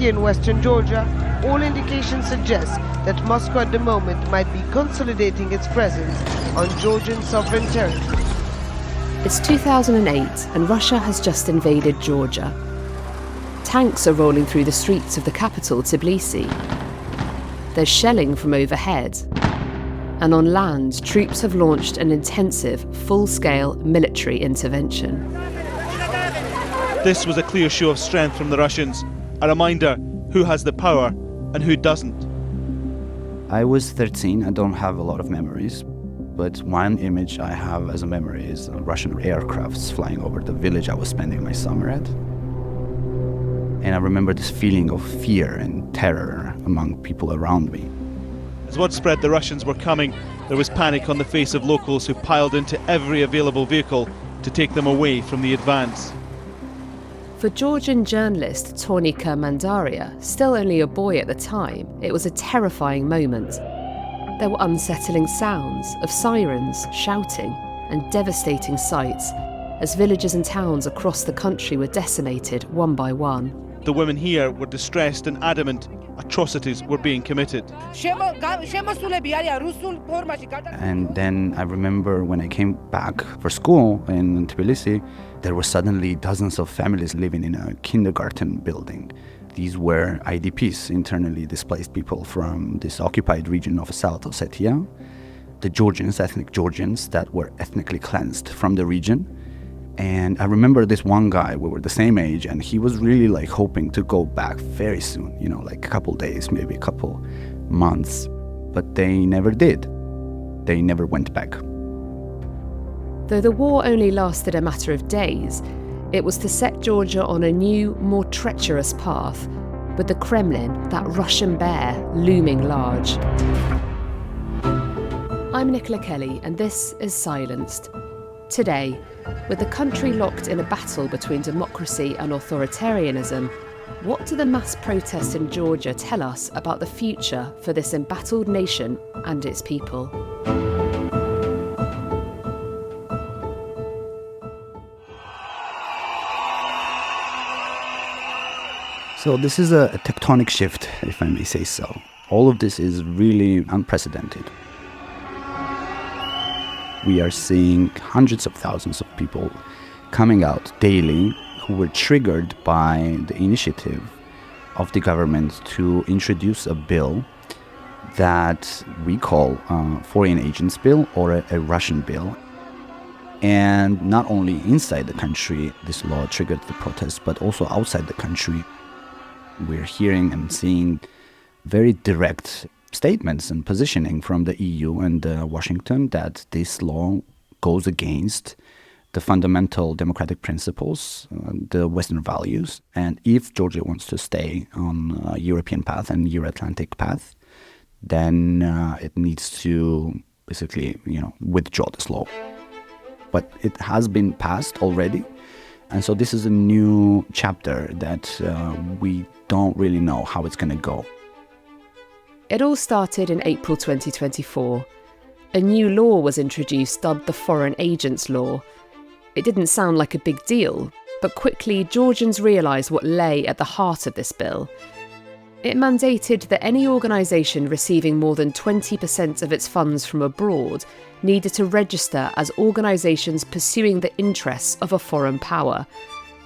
here in western Georgia, all indications suggest that Moscow at the moment might be consolidating its presence on Georgian sovereign territory. It's 2008 and Russia has just invaded Georgia. Tanks are rolling through the streets of the capital, Tbilisi. There's shelling from overhead. And on land, troops have launched an intensive, full-scale military intervention. This was a clear show of strength from the Russians, a reminder who has the power and who doesn't. I was 13, I don't have a lot of memories, but one image I have as a memory is Russian aircrafts flying over the village I was spending my summer at. And I remember this feeling of fear and terror among people around me. As word spread the Russians were coming, there was panic on the face of locals who piled into every available vehicle to take them away from the advance. For Georgian journalist Tornike Mandaria, still only a boy at the time, it was a terrifying moment. There were unsettling sounds of sirens, shouting, and devastating sights as villages and towns across the country were decimated one by one. The women here were distressed and adamant atrocities were being committed. And then I remember when I came back for school in Tbilisi, there were suddenly dozens of families living in a kindergarten building. These were IDPs, internally displaced people from this occupied region of South Ossetia. The Georgians, ethnic Georgians, that were ethnically cleansed from the region. And I remember this one guy, we were the same age, and he was really like hoping to go back very soon, like a couple days, maybe a couple months. But they never did. They never went back. Though the war only lasted a matter of days, it was to set Georgia on a new, more treacherous path, with the Kremlin, that Russian bear, looming large. I'm Nicola Kelly, and this is Silenced. Today, with the country locked in a battle between democracy and authoritarianism, what do the mass protests in Georgia tell us about the future for this embattled nation and its people? So this is a tectonic shift, if I may say so. All of this is really unprecedented. We are seeing hundreds of thousands of people coming out daily who were triggered by the initiative of the government to introduce a bill that we call Foreign Agents Bill or a Russian bill. And not only inside the country, this law triggered the protests, but also outside the country. We're hearing and seeing very direct statements and positioning from the EU and Washington that this law goes against the fundamental democratic principles, the Western values. And if Georgia wants to stay on a European path and Euro-Atlantic path, then it needs to basically, withdraw this law. But it has been passed already. And so this is a new chapter that we don't really know how it's going to go. It all started in April 2024. A new law was introduced dubbed the Foreign Agents Law. It didn't sound like a big deal, but quickly Georgians realised what lay at the heart of this bill. It mandated that any organisation receiving more than 20% of its funds from abroad needed to register as organisations pursuing the interests of a foreign power,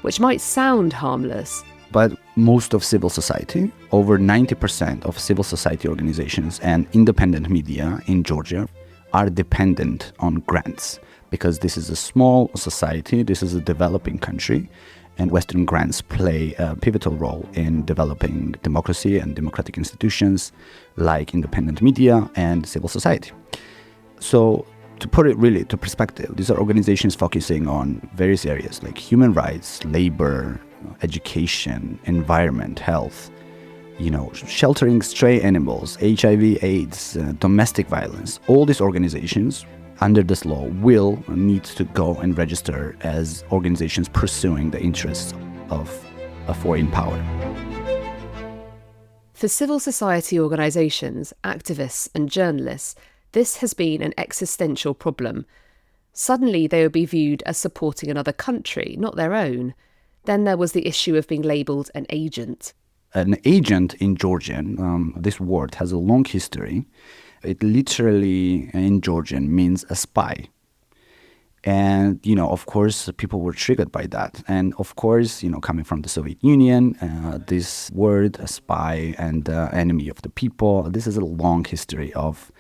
which might sound harmless. But most of civil society, over 90% of civil society organizations and independent media in Georgia are dependent on grants because this is a small society, this is a developing country, and Western grants play a pivotal role in developing democracy and democratic institutions like independent media and civil society. So to put it really to perspective, these are organizations focusing on various areas like human rights, labor, education, environment, health, sheltering stray animals, HIV, AIDS, domestic violence. All these organizations under this law will need to go and register as organizations pursuing the interests of a foreign power. For civil society organisations, activists and journalists, this has been an existential problem. Suddenly they would be viewed as supporting another country, not their own. Then there was the issue of being labelled an agent. An agent in Georgian, this word has a long history. It literally, in Georgian, means a spy. And, of course, people were triggered by that. And, of course, coming from the Soviet Union, this word, a spy and enemy of the people, this is a long history of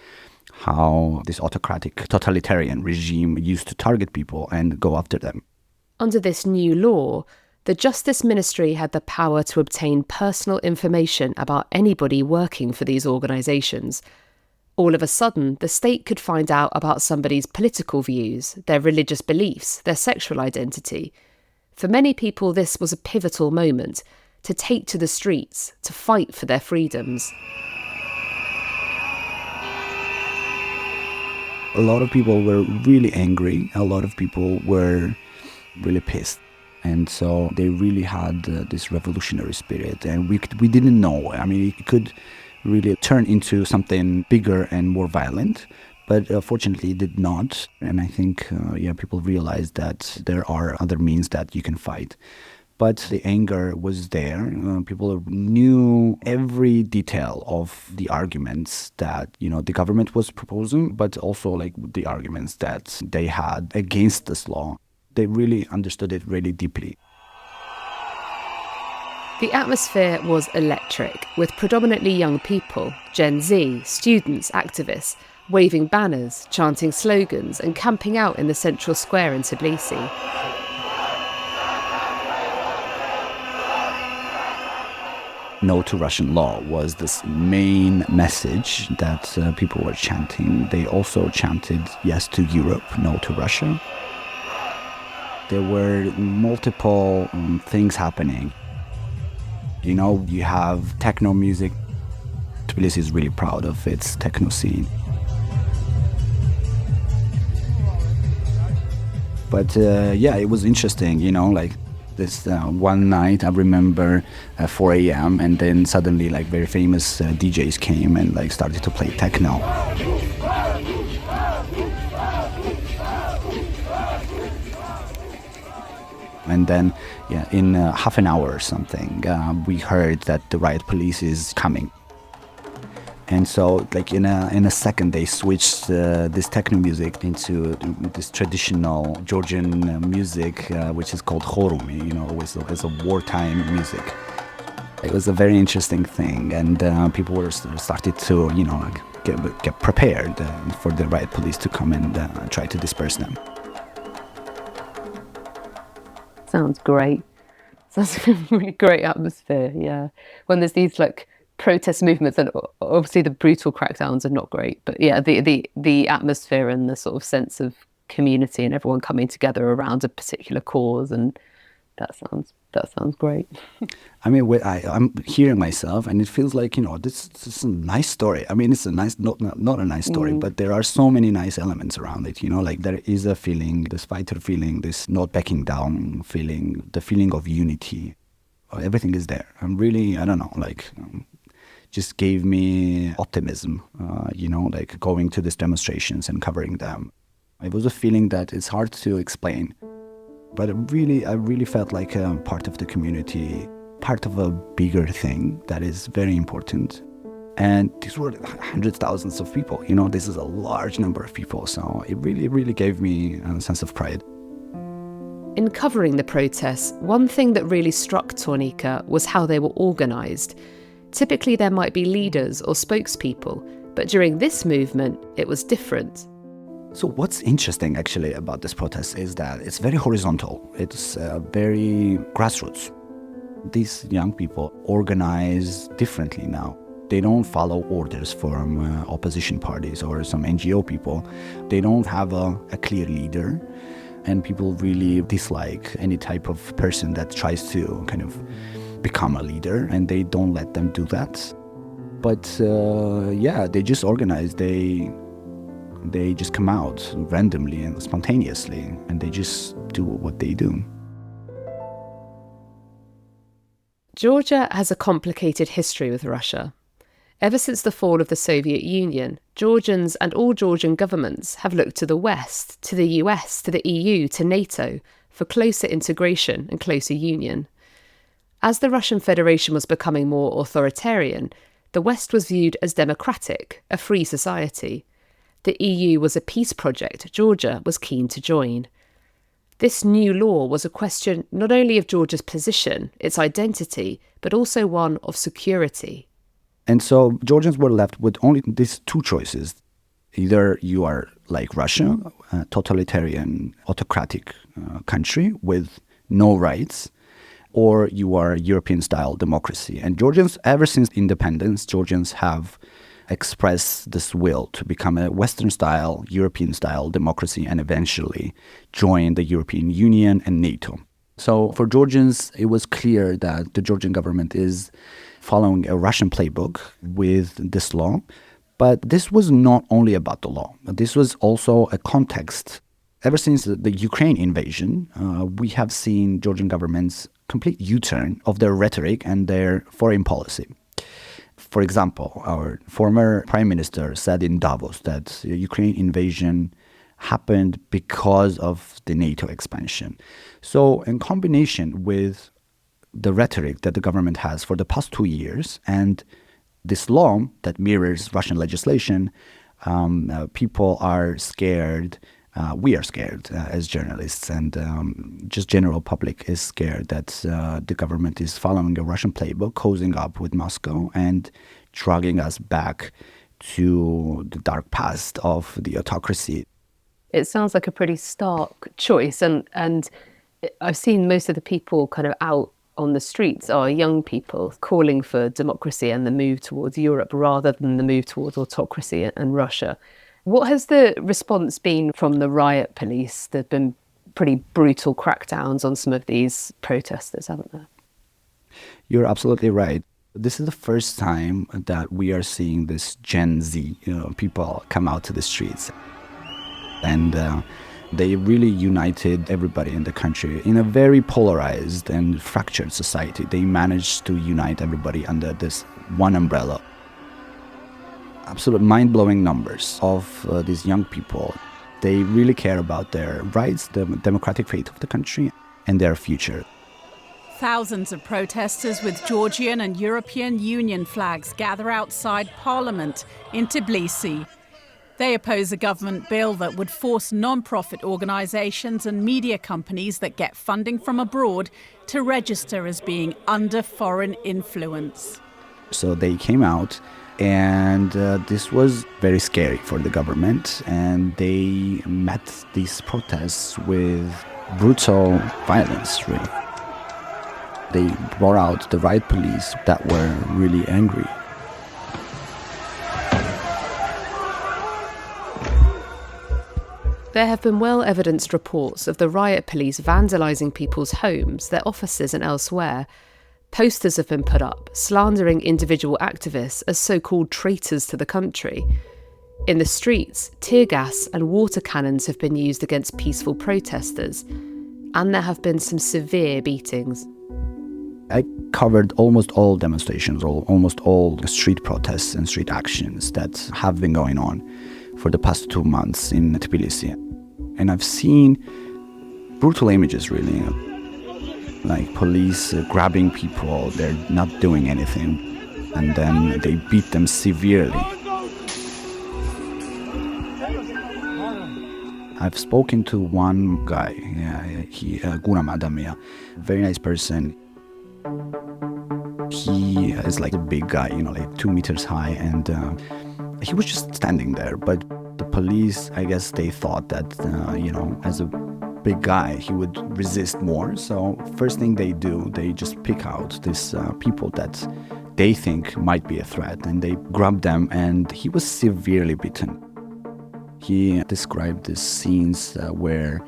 how this autocratic, totalitarian regime used to target people and go after them. Under this new law, the Justice Ministry had the power to obtain personal information about anybody working for these organisations. All of a sudden, the state could find out about somebody's political views, their religious beliefs, their sexual identity. For many people, this was a pivotal moment to take to the streets, to fight for their freedoms. A lot of people were really angry. A lot of people were really pissed. And so they really had this revolutionary spirit. And we didn't know. I mean, it could really turn into something bigger and more violent. But fortunately, it did not. And I think, people realized that there are other means that you can fight. But the anger was there. People knew every detail of the arguments that, the government was proposing, but also like the arguments that they had against this law. They really understood it really deeply. The atmosphere was electric, with predominantly young people, Gen Z, students, activists, waving banners, chanting slogans and camping out in the central square in Tbilisi. No to Russian law was this main message that people were chanting. They also chanted yes to Europe, no to Russia. There were multiple things happening. You have techno music. Tbilisi is really proud of its techno scene. But it was interesting, this one night I remember 4 a.m. and then suddenly very famous DJs came and started to play techno. And then in half an hour or something we heard that the riot police is coming. And so in a second they switched this techno music into this traditional Georgian music which is called khorumi, it's a wartime music. It was a very interesting thing, and people were started to get prepared for the riot police to come and try to disperse them. Sounds great. Sounds a really great atmosphere, yeah. When there's these protest movements, and obviously the brutal crackdowns are not great, but the atmosphere and the sort of sense of community and everyone coming together around a particular cause, and that sounds great. I mean, I'm hearing myself, and it feels like this is a nice story. I mean, it's a nice, not a nice story, but there are so many nice elements around it. There is a feeling, this fighter feeling, this not backing down feeling, the feeling of unity. Everything is there. I'm really, I don't know, just gave me optimism, going to these demonstrations and covering them. It was a feeling that it's hard to explain, but I really felt like a part of the community, part of a bigger thing that is very important. And these were hundreds, thousands of people. This is a large number of people, so it really gave me a sense of pride. In covering the protests, one thing that really struck Tornike was how they were organised. Typically there might be leaders or spokespeople, but during this movement it was different. So what's interesting actually about this protest is that it's very horizontal. It's very grassroots. These young people organize differently now. They don't follow orders from opposition parties or some NGO people. They don't have a clear leader, and people really dislike any type of person that tries to kind of become a leader, and they don't let them do that. But they just organize. They just come out randomly and spontaneously, and they just do what they do. Georgia has a complicated history with Russia. Ever since the fall of the Soviet Union, Georgians and all Georgian governments have looked to the West, to the US, to the EU, to NATO for closer integration and closer union. As the Russian Federation was becoming more authoritarian, the West was viewed as democratic, a free society. The EU was a peace project Georgia was keen to join. This new law was a question not only of Georgia's position, its identity, but also one of security. And so Georgians were left with only these two choices. Either you are like Russia, a totalitarian, autocratic country with no rights, or you are a European-style democracy. And Georgians, ever since independence, Georgians have expressed this will to become a Western-style, European-style democracy and eventually join the European Union and NATO. So for Georgians, it was clear that the Georgian government is following a Russian playbook with this law. But this was not only about the law. This was also a context. Ever since the Ukraine invasion, we have seen Georgian government's complete U-turn of their rhetoric and their foreign policy. For example, our former prime minister said in Davos that the Ukraine invasion happened because of the NATO expansion. So in combination with the rhetoric that the government has for the past 2 years and this law that mirrors Russian legislation, people are scared. We are scared as journalists, and just general public is scared that the government is following a Russian playbook, cozying up with Moscow and dragging us back to the dark past of the autocracy. It sounds like a pretty stark choice, and I've seen most of the people kind of out on the streets are young people calling for democracy and the move towards Europe rather than the move towards autocracy and Russia. What has the response been from the riot police? There have been pretty brutal crackdowns on some of these protesters, haven't there? You're absolutely right. This is the first time that we are seeing this Gen Z, people come out to the streets. And they really united everybody in the country. In a very polarized and fractured society, they managed to unite everybody under this one umbrella. Absolute mind-blowing numbers of these young people. They really care about their rights, the democratic fate of the country, and their future. Thousands of protesters with Georgian and European Union flags gather outside Parliament in Tbilisi. They oppose a government bill that would force non-profit organisations and media companies that get funding from abroad to register as being under foreign influence. So they came out, and this was very scary for the government, and they met these protests with brutal violence, really. They brought out the riot police that were really angry. There have been well-evidenced reports of the riot police vandalising people's homes, their offices and elsewhere. Posters have been put up, slandering individual activists as so-called traitors to the country. In the streets, tear gas and water cannons have been used against peaceful protesters, and there have been some severe beatings. I covered almost all demonstrations, or almost all street protests and street actions that have been going on for the past 2 months in Tbilisi. And I've seen brutal images, really, like police grabbing people, they're not doing anything, and then they beat them severely. I've spoken to one guy, Nicola Kelly, very nice person. He is like a big guy, like 2 meters high, and he was just standing there. But the police, I guess they thought that, as a big guy, he would resist more. So first thing they do, they just pick out these people that they think might be a threat, and they grab them, and he was severely beaten. He described these scenes where,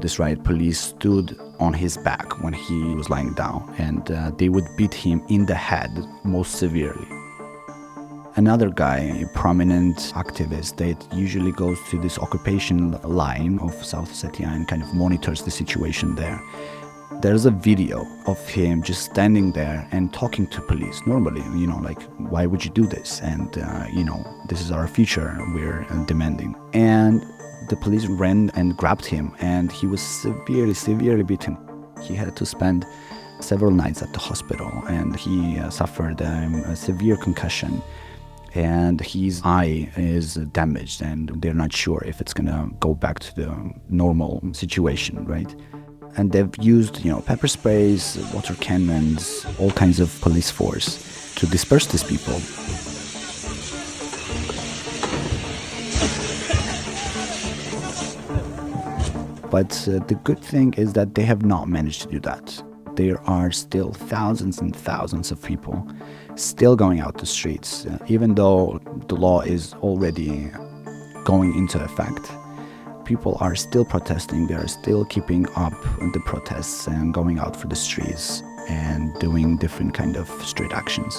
this riot police stood on his back when he was lying down, and they would beat him in the head most severely. Another guy, a prominent activist that usually goes to this occupation line of South Ossetia and kind of monitors the situation there. There's a video of him just standing there and talking to police normally, like, why would you do this? And, this is our future, we're demanding. And the police ran and grabbed him, and he was severely, severely beaten. He had to spend several nights at the hospital, and he suffered a severe concussion, and his eye is damaged, and they're not sure if it's going to go back to the normal situation, right? And they've used, pepper sprays, water cannons, all kinds of police force to disperse these people. But the good thing is that they have not managed to do that. There are still thousands and thousands of people still going out the streets, even though the law is already going into effect. People are still protesting. They are still keeping up the protests and going out for the streets and doing different kind of street actions.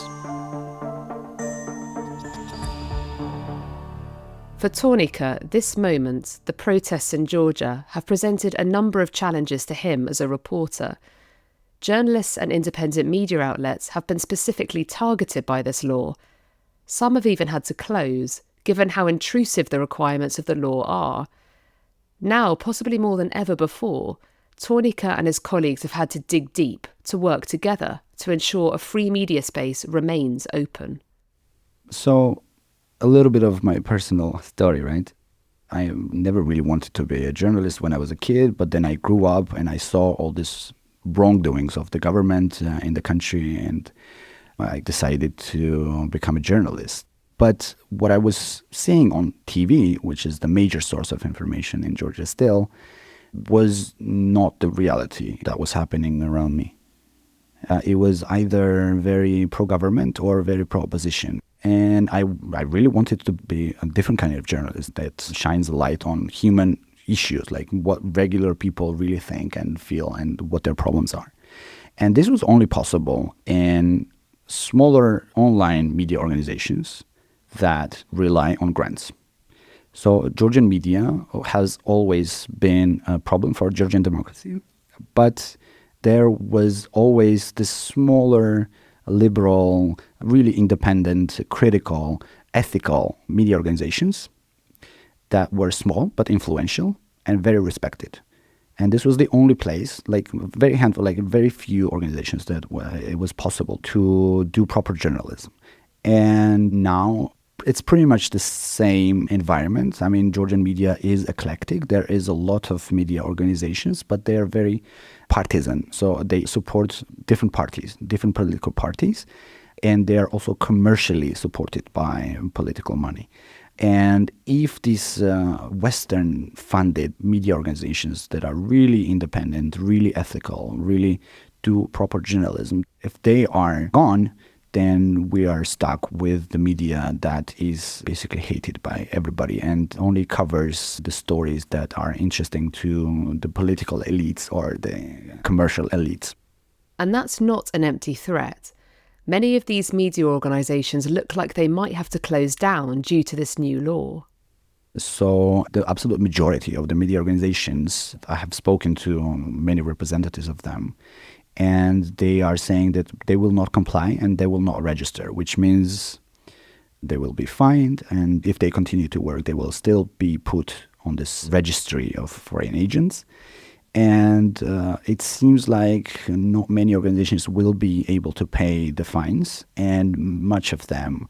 For Tornike, this moment, the protests in Georgia, have presented a number of challenges to him as a reporter. Journalists and independent media outlets have been specifically targeted by this law. Some have even had to close, given how intrusive the requirements of the law are. Now, possibly more than ever before, Tornike and his colleagues have had to dig deep to work together to ensure a free media space remains open. So, a little bit of my personal story, right? I never really wanted to be a journalist when I was a kid, but then I grew up and I saw all this wrongdoings of the government in the country, and I decided to become a journalist. But what I was seeing on TV, which is the major source of information in Georgia still, was not the reality that was happening around me. It was either very pro-government or very pro-opposition. And I really wanted to be a different kind of journalist that shines a light on human issues, like what regular people really think and feel and what their problems are. And this was only possible in smaller online media organizations that rely on grants. So Georgian media has always been a problem for Georgian democracy, but there was always this smaller, liberal, really independent, critical, ethical media organizations that were small but influential and very respected. And this was the only place, very few organizations that it was possible to do proper journalism. And now it's pretty much the same environment. I mean, Georgian media is eclectic. There is a lot of media organizations, but they are very partisan. So they support different parties, different political parties, and they are also commercially supported by political money. And if these Western-funded media organizations that are really independent, really ethical, really do proper journalism, if they are gone, then we are stuck with the media that is basically hated by everybody and only covers the stories that are interesting to the political elites or the commercial elites. And that's not an empty threat. Many of these media organisations look like they might have to close down due to this new law. So the absolute majority of the media organizations, I have spoken to many representatives of them, and they are saying that they will not comply and they will not register, which means they will be fined. And if they continue to work, they will still be put on this registry of foreign agents. And it seems like not many organizations will be able to pay the fines. And much of them,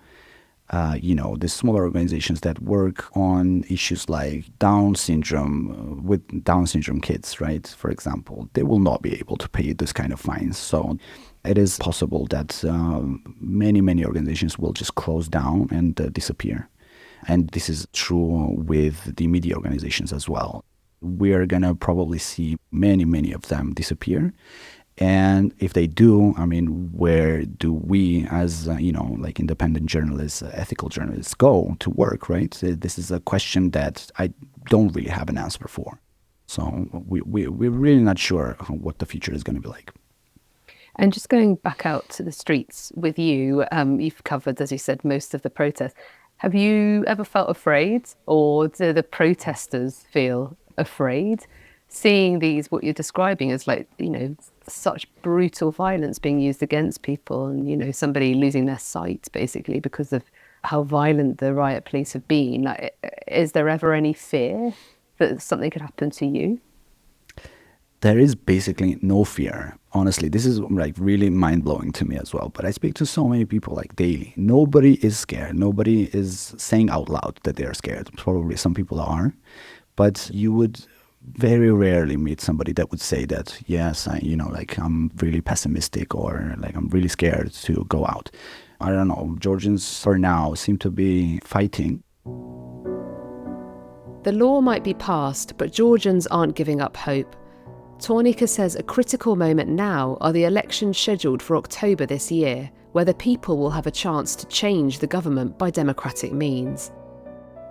the smaller organizations that work on issues like Down syndrome, with Down syndrome kids, right, for example, they will not be able to pay this kind of fines. So it is possible that many organizations will just close down and disappear. And this is true with the media organizations as well. We are going to probably see many of them disappear. And if they do, I mean, where do we as, independent journalists, ethical journalists go to work, right? This is a question that I don't really have an answer for. So we're really not sure what the future is going to be like. And just going back out to the streets with you, you've covered, as you said, most of the protests. Have you ever felt afraid, or do the protesters feel afraid, seeing these, what you're describing as such brutal violence being used against people, and somebody losing their sight basically because of how violent the riot police have been? Is there ever any fear that something could happen to you? There is basically no fear. Honestly, this is like really mind-blowing to me as well. But I speak to so many people like daily. Nobody is scared. Nobody is saying out loud that they're scared. Probably some people are. But you would very rarely meet somebody that would say that, yes, I'm really pessimistic or like I'm really scared to go out. I don't know. Georgians for now seem to be fighting. The law might be passed, but Georgians aren't giving up hope. Tornike says a critical moment now are the elections scheduled for October this year, where the people will have a chance to change the government by democratic means.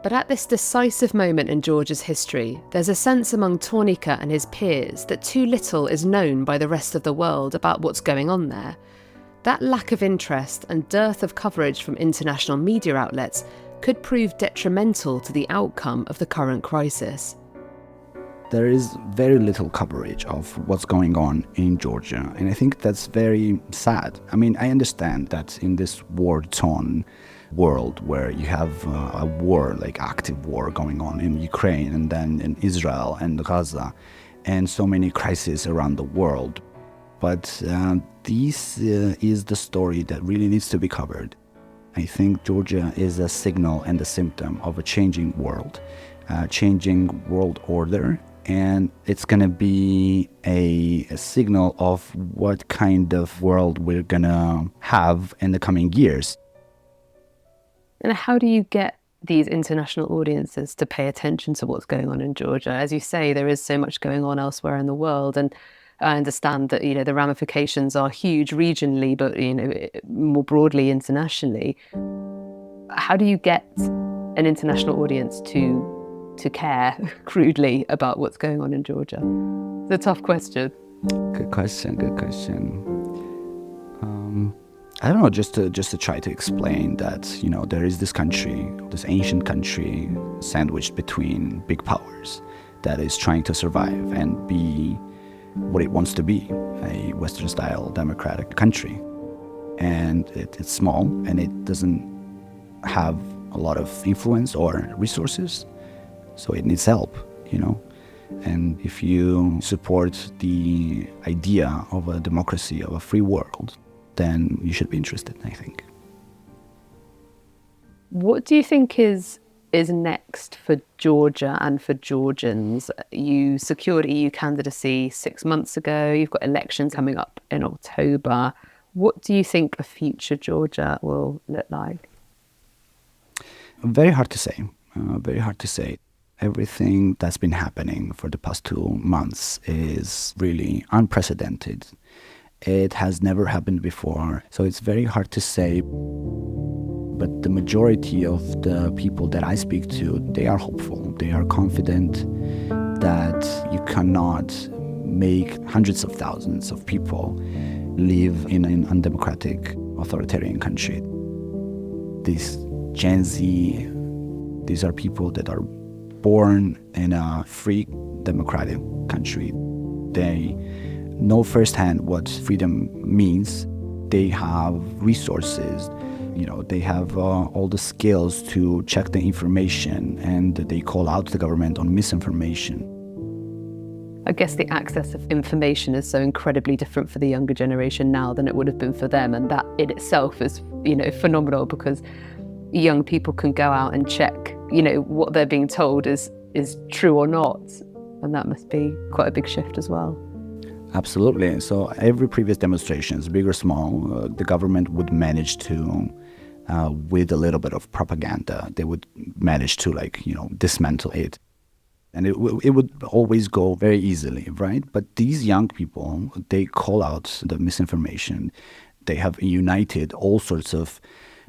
But at this decisive moment in Georgia's history, there's a sense among Tornike and his peers that too little is known by the rest of the world about what's going on there. That lack of interest and dearth of coverage from international media outlets could prove detrimental to the outcome of the current crisis. There is very little coverage of what's going on in Georgia, and I think that's very sad. I mean, I understand that in this war-torn world where you have a war, like active war going on in Ukraine and then in Israel and Gaza, and so many crises around the world. But this is the story that really needs to be covered. I think Georgia is a signal and a symptom of a changing world, changing world order. And it's going to be a signal of what kind of world we're going to have in the coming years. And how do you get these international audiences to pay attention to what's going on in Georgia? As you say, there is so much going on elsewhere in the world. And I understand that, the ramifications are huge regionally, but, more broadly internationally. How do you get an international audience to care, crudely, about what's going on in Georgia? It's a tough question. Good question. I don't know, just to try to explain that, there is this country, this ancient country sandwiched between big powers that is trying to survive and be what it wants to be, a Western-style democratic country. And it's small and it doesn't have a lot of influence or resources. So it needs help, And if you support the idea of a democracy, of a free world, then you should be interested, I think. What do you think is next for Georgia and for Georgians? You secured EU candidacy 6 months ago. You've got elections coming up in October. What do you think a future Georgia will look like? Very hard to say. Everything that's been happening for the past 2 months is really unprecedented. It has never happened before, so it's very hard to say. But the majority of the people that I speak to, they are hopeful. They are confident that you cannot make hundreds of thousands of people live in an undemocratic, authoritarian country. These Gen Z, these are people that are born in a free democratic country. They know firsthand what freedom means. They have resources, they have all the skills to check the information, and they call out the government on misinformation. I guess the access of information is so incredibly different for the younger generation now than it would have been for them, and that in itself is, phenomenal, because young people can go out and check, what they're being told is true or not. And that must be quite a big shift as well. Absolutely. So every previous demonstrations, big or small, the government would manage to, with a little bit of propaganda, they would manage to dismantle it. And it would always go very easily, right? But these young people, they call out the misinformation. They have united all sorts of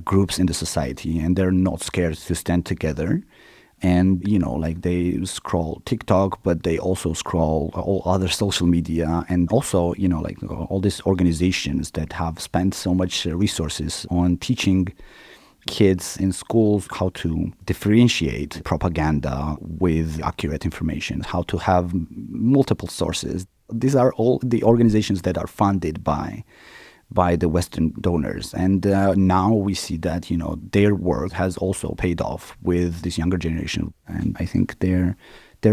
groups in the society, and they're not scared to stand together. And, they scroll TikTok, but they also scroll all other social media. And also, all these organizations that have spent so much resources on teaching kids in schools how to differentiate propaganda with accurate information, how to have multiple sources. These are all the organizations that are funded by the Western donors. And now we see that, their work has also paid off with this younger generation. And I think their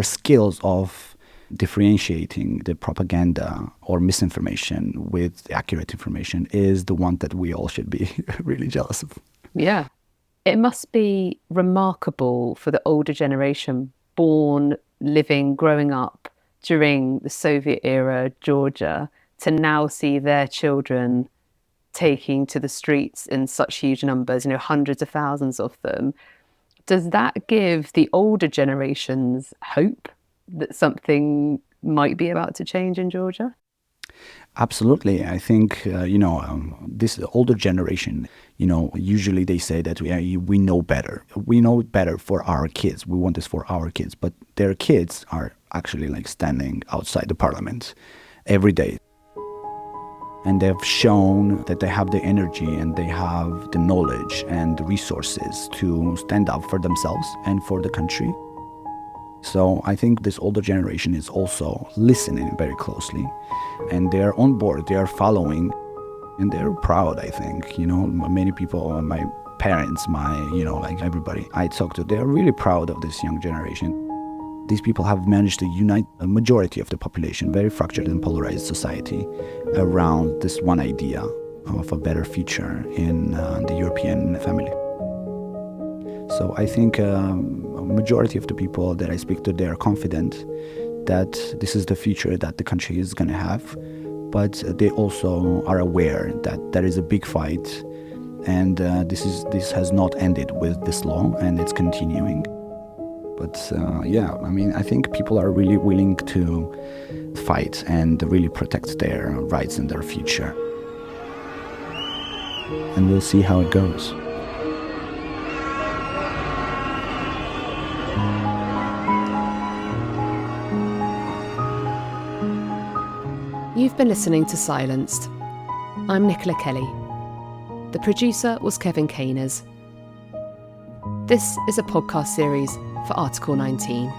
skills of differentiating the propaganda or misinformation with accurate information is the one that we all should be really jealous of. Yeah. It must be remarkable for the older generation born, living, growing up during the Soviet era Georgia to now see their children taking to the streets in such huge numbers, hundreds of thousands of them. Does that give the older generations hope that something might be about to change in Georgia? Absolutely. I think, this older generation, usually they say that we know better. We know better for our kids. We want this for our kids. But their kids are actually standing outside the parliament every day. And they've shown that they have the energy and they have the knowledge and the resources to stand up for themselves and for the country. So I think this older generation is also listening very closely, and they're on board, they are following, and they're proud, I think. Many people, my parents, everybody I talk to, they're really proud of this young generation. These people have managed to unite a majority of the population, very fractured and polarized society, around this one idea of a better future in the European family. So I think a majority of the people that I speak to, they are confident that this is the future that the country is going to have, but they also are aware that there is a big fight, and this has not ended with this law, and it's continuing. But I think people are really willing to fight and really protect their rights and their future. And we'll see how it goes. You've been listening to Silenced. I'm Nicola Kelly. The producer was Kevin Caners. This is a podcast series for Article 19.